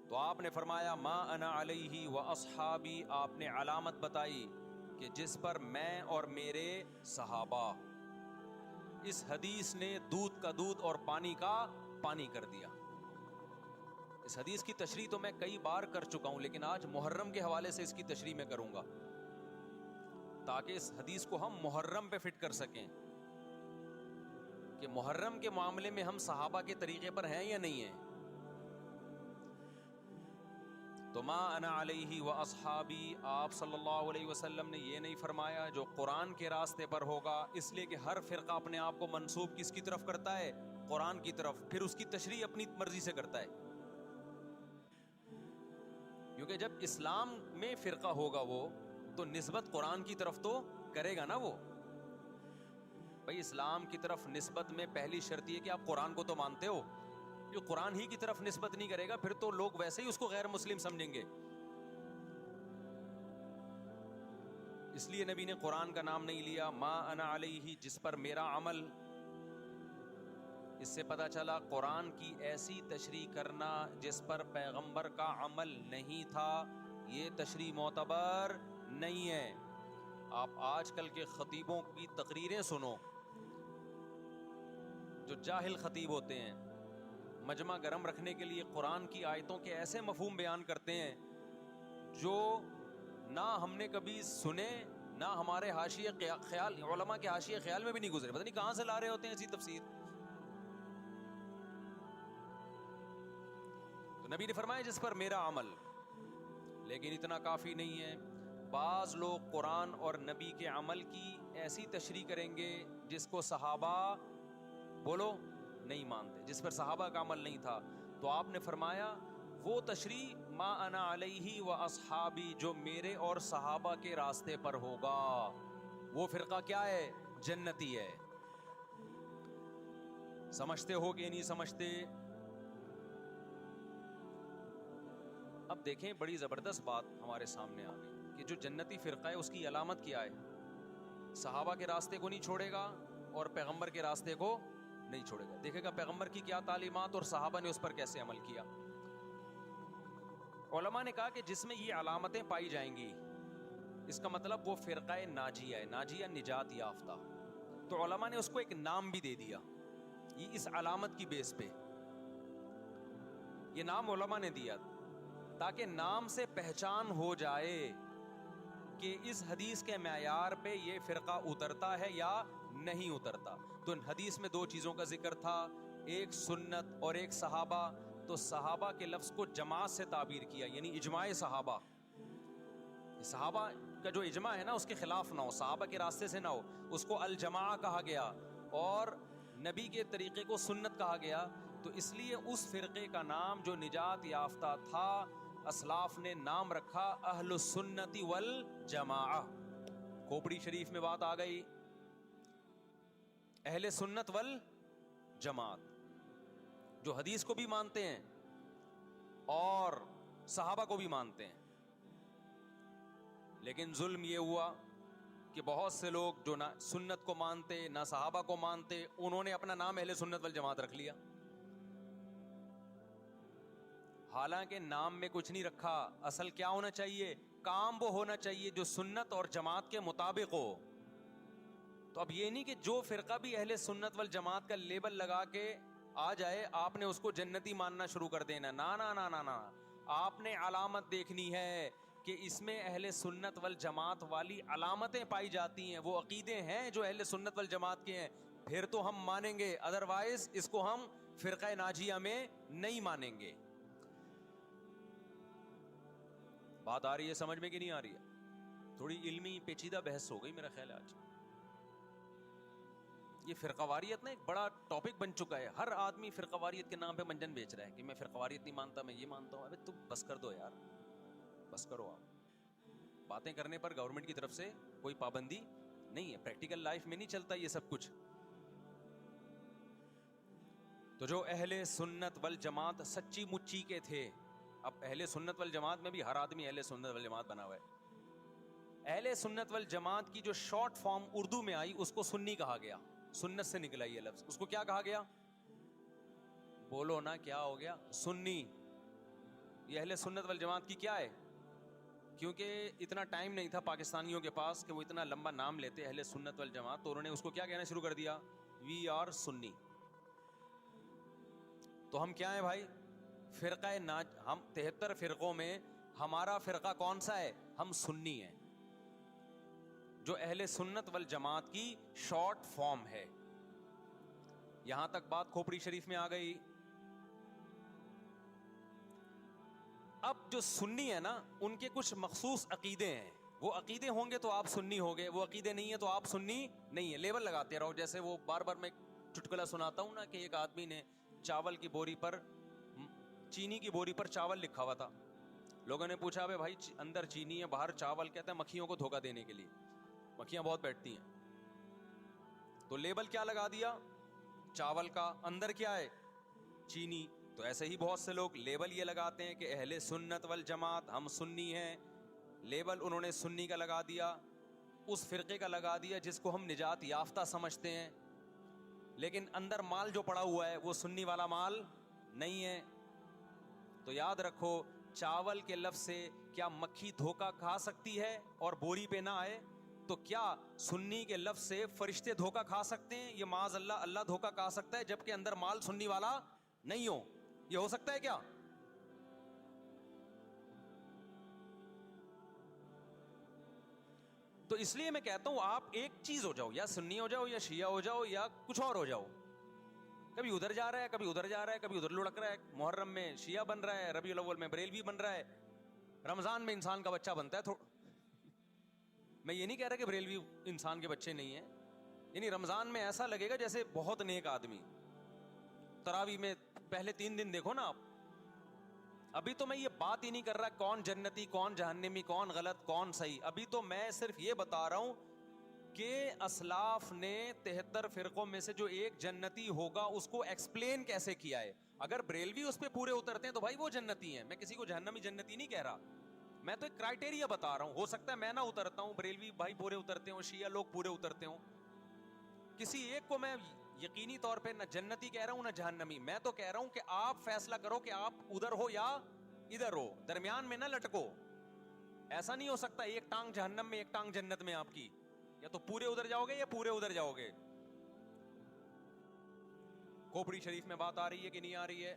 تو آپ نے فرمایا ما انا علیہ و اصحابی، آپ نے علامت بتائی کہ جس پر میں اور میرے صحابہ. اس حدیث نے دودھ کا دودھ اور پانی کا پانی کر دیا. اس حدیث کی تشریح تو میں کئی بار کر چکا ہوں، لیکن آج محرم کے حوالے سے اس کی تشریح میں کروں گا تاکہ اس حدیث کو ہم محرم پہ فٹ کر سکیں کہ محرم کے معاملے میں ہم صحابہ کے طریقے پر ہیں یا نہیں ہیں. تو ما انا علیہ و اصحابی، آپ صلی اللہ علیہ وسلم نے یہ نہیں فرمایا جو قرآن کے راستے پر ہوگا، اس لیے کہ ہر فرقہ اپنے آپ کو منسوب کس کی طرف کرتا ہے؟ قرآن کی طرف، پھر اس کی تشریح اپنی مرضی سے کرتا ہے. کیونکہ جب اسلام میں فرقہ ہوگا وہ تو نسبت قرآن کی طرف تو کرے گا نا. وہ بھائی اسلام کی طرف نسبت میں پہلی شرط یہ کہ آپ قرآن کو تو مانتے ہو. جو قرآن ہی کی طرف نسبت نہیں کرے گا پھر تو لوگ ویسے ہی اس کو غیر مسلم سمجھیں گے. اس لیے نبی نے قرآن کا نام نہیں لیا. ما انا علیہ، جس پر میرا عمل. اس سے پتا چلا قرآن کی ایسی تشریح کرنا جس پر پیغمبر کا عمل نہیں تھا، یہ تشریح معتبر نہیں ہے. آپ آج کل کے خطیبوں کی تقریریں سنو، جو جاہل خطیب ہوتے ہیں، مجمع گرم رکھنے کے لیے قرآن کی آیتوں کے ایسے مفہوم بیان کرتے ہیں جو نہ ہم نے کبھی سنے، نہ ہمارے حاشیے خیال، علماء کے حاشیے خیال میں بھی نہیں گزرے. پتہ نہیں کہاں سے لا رہے ہوتے ہیں ایسی تفسیر. تو نبی نے فرمایا جس پر میرا عمل. لیکن اتنا کافی نہیں ہے. بعض لوگ قرآن اور نبی کے عمل کی ایسی تشریح کریں گے جس کو صحابہ بولو نہیں مانتے، جس پر صحابہ کا عمل نہیں تھا. تو آپ نے فرمایا وہ تشریح ما انا علیہ و اصحابی، جو میرے اور صحابہ کے راستے پر ہوگا، وہ فرقہ کیا ہے؟ جنتی ہے. سمجھتے ہو کہ نہیں سمجھتے؟ اب دیکھیں بڑی زبردست بات ہمارے سامنے آ گئی کہ جو جنتی فرقہ ہے اس کی علامت کیا ہے؟ صحابہ کے راستے کو نہیں چھوڑے گا اور پیغمبر کے راستے کو نہیں چھوڑے گا. دیکھے گا پیغمبر کی کیا تعلیمات اور صحابہ نے اس پر کیسے عمل کیا. علماء نے کہا کہ جس میں یہ علامتیں پائی جائیں گی اس کا مطلب وہ فرقہ ناجیہ ہے، ناجیہ نجات یافتہ. تو علماء نے اس کو ایک نام بھی دے دیا یہ اس علامت کی بیس پہ. یہ نام علماء نے دیا تاکہ نام سے پہچان ہو جائے کہ اس حدیث کے معیار پہ یہ فرقہ اترتا ہے یا نہیں اترتا. تو حدیث میں دو چیزوں کا ذکر تھا، ایک سنت اور ایک صحابہ. تو صحابہ کے لفظ کو جماعت سے تعبیر کیا، یعنی اجماع صحابہ. صحابہ کا جو اجماع ہے نا اس کے خلاف نہ ہو، صحابہ کے راستے سے نہ ہو، اس کو الجماع کہا گیا. اور نبی کے طریقے کو سنت کہا گیا. تو اس لیے اس فرقے کا نام جو نجات یافتہ تھا اسلاف نے نام رکھا اہل السنت والجماعہ. کھوپڑی شریف میں بات آ گئی، اہل سنت والجماعت جو حدیث کو بھی مانتے ہیں اور صحابہ کو بھی مانتے ہیں. لیکن ظلم یہ ہوا کہ بہت سے لوگ جو نہ سنت کو مانتے نہ صحابہ کو مانتے، انہوں نے اپنا نام اہل سنت والجماعت رکھ لیا. حالانکہ نام میں کچھ نہیں رکھا. اصل کیا ہونا چاہیے؟ کام وہ ہونا چاہیے جو سنت اور جماعت کے مطابق ہو. تو اب یہ نہیں کہ جو فرقہ بھی اہل سنت والجماعت کا لیبل لگا کے آ جائے آپ نے اس کو جنتی ماننا شروع کر دینا. نا نا نا نا نا، آپ نے علامت دیکھنی ہے کہ اس میں اہل سنت والجماعت والی علامتیں پائی جاتی ہیں، وہ عقیدے ہیں جو اہل سنت والجماعت کے ہیں، پھر تو ہم مانیں گے، ادروائز اس کو ہم فرقہ ناجیہ میں نہیں مانیں گے. بات آ رہی ہے سمجھ میں کہ نہیں آ رہی ہے؟ تھوڑی علمی پیچیدہ بحث ہو گئی میرا خیال ہے آج. یہ فرقہ واریت نا ایک بڑا ٹاپک بن چکا ہے. ہر آدمی فرقہ واریت کے نام پہ منجن بیچ رہا ہے کہ میں فرقہ واریت نہیں مانتا، میں یہ مانتا ہوں. ابے تم بس کر دو یار، بس کرو. آپ باتیں کرنے پر گورنمنٹ کی طرف سے کوئی پابندی نہیں ہے، پریکٹیکل لائف میں نہیں چلتا یہ سب کچھ. تو جو اہل سنت والجماعت سچی مچی کے تھے، اب اہل سنت والجماعت میں بھی ہر آدمی اہل سنت والجماعت بنا ہوا ہے. اہل سنت والجماعت کی جو شارٹ فارم اردو میں آئی اس کو سنی کہا گیا. سنت سے نکلا یہ لفظ. اس کو کیا کہا گیا؟ بولو نا کیا ہو گیا؟ سنی. یہ اہل سنت والجماعت کی کیا ہے؟ کیونکہ اتنا ٹائم نہیں تھا پاکستانیوں کے پاس کہ وہ اتنا لمبا نام لیتے اہل سنت والجماعت، تو انہوں نے اس کو کیا کہنا شروع کر دیا؟ وی آر سنی. تو ہم کیا ہیں بھائی؟ فرقہ ہم 73 فرقوں میں ہمارا فرقہ کون سا ہے؟ ہم سنی ہیں، جو اہل سنت والجماعت کی شارٹ فارم ہے. یہاں تک بات کھوپڑی شریف میں آ گئی. اب جو سنی ہے نا، ان کے کچھ مخصوص عقیدے ہیں. وہ عقیدے ہوں گے تو آپ سنی ہوگے، وہ عقیدے نہیں ہیں تو آپ سنی نہیں ہے. لیبل لگاتے رہو. جیسے وہ بار بار میں چٹکلا سناتا ہوں نا کہ ایک آدمی نے چاول کی بوری پر، چینی کی بوری پر چاول لکھا ہوا تھا. لوگوں نے پوچھا بھائی اندر چینی ہے باہر چاول، کہتا ہے مکھیوں کو دھوکہ دینے کے لیے، مکھیاں بہت بیٹھتی ہیں. تو لیبل کیا لگا دیا چاول کا، اندر کیا ہے؟ چینی. تو ایسے ہی بہت سے لوگ لیبل یہ لگاتے ہیں کہ اہل سنت والجماعت ہم سنی ہیں. لیبل انہوں نے سنی کا لگا دیا، اس فرقے کا لگا دیا جس کو ہم نجات یافتہ سمجھتے ہیں، لیکن اندر مال جو پڑا ہوا ہے وہ سنی والا مال نہیں ہے. تو یاد رکھو، چاول کے لفظ سے کیا مکھی دھوکہ کھا سکتی ہے اور بوری پہ نہ آئے؟ تو کیا سنی کے لفظ سے فرشتے دھوکہ کھا سکتے ہیں؟ یہ معاذ اللہ، اللہ دھوکہ کھا سکتا ہے جبکہ اندر مال سنی والا نہیں ہو. یہ ہو سکتا ہے کیا؟ تو اس لیے میں کہتا ہوں آپ ایک چیز ہو جاؤ، یا سنی ہو جاؤ یا شیعہ ہو جاؤ یا کچھ اور ہو جاؤ. کبھی ادھر جا رہا ہے، کبھی ادھر جا رہا ہے، کبھی ادھر لڑک رہا ہے. محرم میں شیعہ بن رہا ہے، ربیع الاول میں بریلوی بن رہا ہے، رمضان میں انسان کا بچہ بنتا ہے. میں یہ نہیں کہہ رہا کہ بریلوی انسان کے بچے نہیں ہیں، یعنی رمضان میں ایسا لگے گا جیسے بہت نیک آدمی. تراویح میں پہلے 3 دن دیکھو نا آپ. ابھی تو میں یہ بات ہی نہیں کر رہا کون جنتی کون جہنمی، کون غلط کون صحیح. ابھی تو میں صرف یہ بتا رہا ہوں کہ اسلاف نے 73 فرقوں میں سے جو ایک جنتی ہوگا اس کو ایکسپلین کیسے کیا ہے. اگر بریلوی اس پہ پورے اترتے ہیں تو بھائی وہ جنتی ہیں. میں کسی کو جہنمی جنتی نہیں کہہ رہا، میں تو ایک کرائٹیریا بتا رہا ہوں. ہو سکتا ہے میں نہ اترتا ہوں، بریلوی بھائی پورے اترتے ہوں، شیعہ لوگ پورے اترتے ہوں. کسی ایک کو میں یقینی طور پہ نہ جنتی کہہ رہا ہوں نہ جہنمی. میں تو کہہ رہا ہوں کہ آپ فیصلہ کرو کہ آپ ادھر ہو یا ادھر ہو، درمیان میں نہ لٹکو. ایسا نہیں ہو سکتا ایک ٹانگ جہنم میں ایک ٹانگ جنت میں آپ کی. یا تو پورے ادھر جاؤ گے یا پورے ادھر جاؤ گے. کھوپڑی شریف میں بات آ رہی ہے کہ نہیں آ رہی ہے؟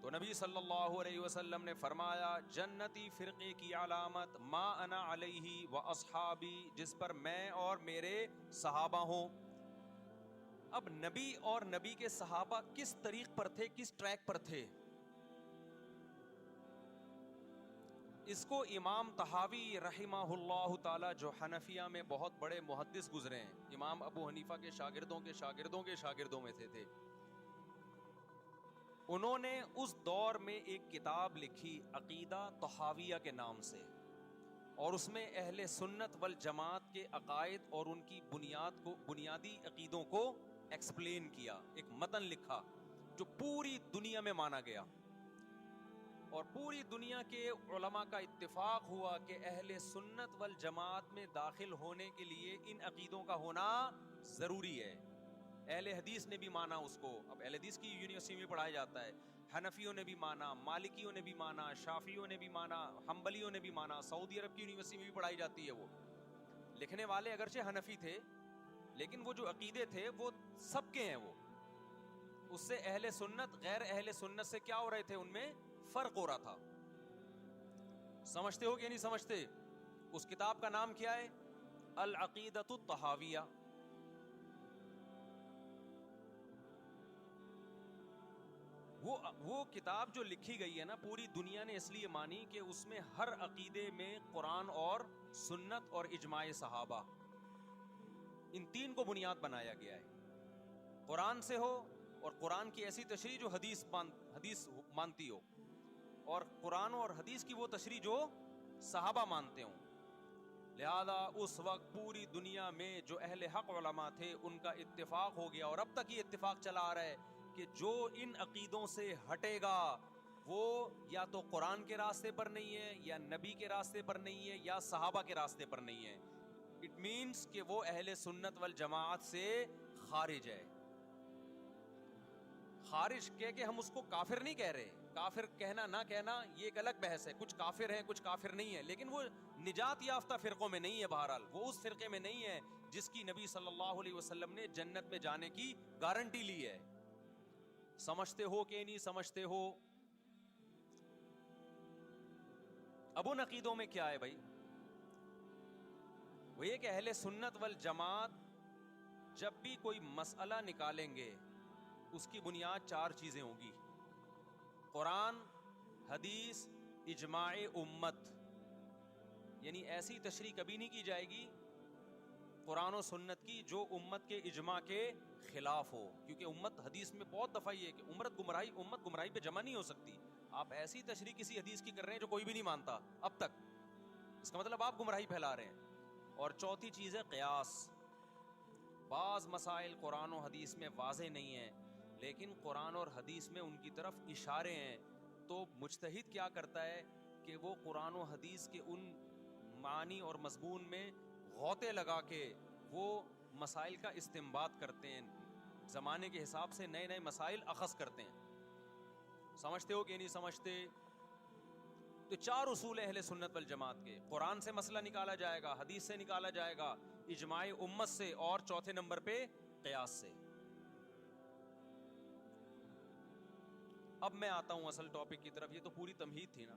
تو نبی صلی اللہ علیہ وسلم نے فرمایا جنتی فرقے کی علامت ما انا علیہ و اصحابی، جس پر میں اور میرے صحابہ ہوں. اب نبی اور نبی کے صحابہ کس طریق پر تھے، کس ٹریک پر تھے؟ اس کو امام طحاوی رحمہ اللہ تعالی، جو حنفیہ میں بہت بڑے محدث گزرے ہیں، امام ابو حنیفہ کے شاگردوں کے شاگردوں کے شاگردوں میں تھے. انہوں نے اس دور میں ایک کتاب لکھی عقیدہ طحاویہ کے نام سے، اور اس میں اہل سنت والجماعت کے عقائد اور ان کی بنیادی عقیدوں کو ایکسپلین کیا. ایک متن لکھا جو پوری دنیا میں مانا گیا، اور پوری دنیا کے علماء کا اتفاق ہوا کہ اہل سنت والجماعت میں داخل ہونے کے لیے ان عقیدوں کا ہونا ضروری ہے. اہل حدیث نے بھی مانا اس کو. اب اہل حدیث کی یونیورسٹی میں پڑھایا جاتا ہے. حنفیوں نے بھی مانا، مالکیوں نے بھی مانا، شافعیوں نے بھی مانا، حنبلیوں نے بھی مانا. سعودی عرب کی یونیورسٹی میں بھی پڑھائی جاتی ہے. وہ لکھنے والے اگرچہ حنفی تھے لیکن وہ جو عقیدے تھے وہ سب کے ہیں. وہ اس سے اہل سنت غیر اہل سنت سے کیا ہو رہے تھے، ان میں فرق ہو رہا تھا. سمجھتے ہو کہ نہیں سمجھتے؟ اس کتاب کا نام کیا ہے؟ العقیدۃ الطحاویہ. وہ کتاب جو لکھی گئی ہے نا، پوری دنیا نے اس لیے مانی کہ اس میں ہر عقیدے میں قرآن اور سنت اور اجماع صحابہ، ان 3 کو بنیاد بنایا گیا ہے. قرآن سے ہو، اور قرآن کی ایسی تشریح جو حدیث مانتی ہو، اور قرآن اور حدیث کی وہ تشریح جو صحابہ مانتے ہوں. لہذا اس وقت پوری دنیا میں جو اہل حق علماء تھے ان کا اتفاق ہو گیا، اور اب تک یہ اتفاق چلا آ رہا ہے کہ جو ان عقیدوں سے ہٹے گا وہ یا تو قرآن کے راستے پر نہیں ہے، یا نبی کے راستے پر نہیں ہے، یا صحابہ کے راستے پر نہیں ہے. اٹ مینس کہ وہ اہل سنت والجماعت سے خارج ہے. خارج کہہ کے ہم اس کو کافر نہیں کہہ رہے، کافر کہنا نہ کہنا یہ ایک الگ بحث ہے. کچھ کافر ہیں کچھ کافر نہیں ہے, لیکن وہ نجات یافتہ فرقوں میں نہیں ہے. بہرحال وہ اس فرقے میں نہیں ہے جس کی نبی صلی اللہ علیہ وسلم نے جنت میں جانے کی گارنٹی لی ہے. سمجھتے ہو کہ نہیں سمجھتے ہو؟ ابو نقیدوں میں کیا ہے بھائی؟ وہ یہ کہ اہل سنت والجماعت جب بھی کوئی مسئلہ نکالیں گے اس کی بنیاد 4 چیزیں ہوں گی: قرآن، حدیث، اجماع امت. یعنی ایسی تشریح کبھی نہیں کی جائے گی قرآن و سنت کی جو امت کے اجماع کے خلاف ہو, کیونکہ امت حدیث میں بہت دفعہ یہ ہے کہ امت گمراہی پہ جمع نہیں ہو سکتی. آپ ایسی تشریح کسی حدیث کی کر رہے ہیں جو کوئی بھی نہیں مانتا اب تک, اس کا مطلب آپ گمراہی پھیلا رہے ہیں. اور چوتھی چیز ہے قیاس. بعض مسائل قرآن و حدیث میں واضح نہیں ہیں لیکن قرآن اور حدیث میں ان کی طرف اشارے ہیں, تو مجتہد کیا کرتا ہے کہ وہ قرآن و حدیث کے ان معنی اور مضمون میں غوطے لگا کے وہ مسائل کا استنباط کرتے ہیں, زمانے کے حساب سے نئے نئے مسائل اخذ کرتے ہیں. سمجھتے ہو کہ نہیں سمجھتے؟ تو 4 اصول اہل سنت والجماعت کے: قرآن سے مسئلہ نکالا جائے گا, حدیث سے نکالا جائے گا, اجماع امت سے, اور چوتھے نمبر پہ قیاس سے. اب میں آتا ہوں اصل ٹاپک کی طرف. یہ تو پوری تمہید تھی نا.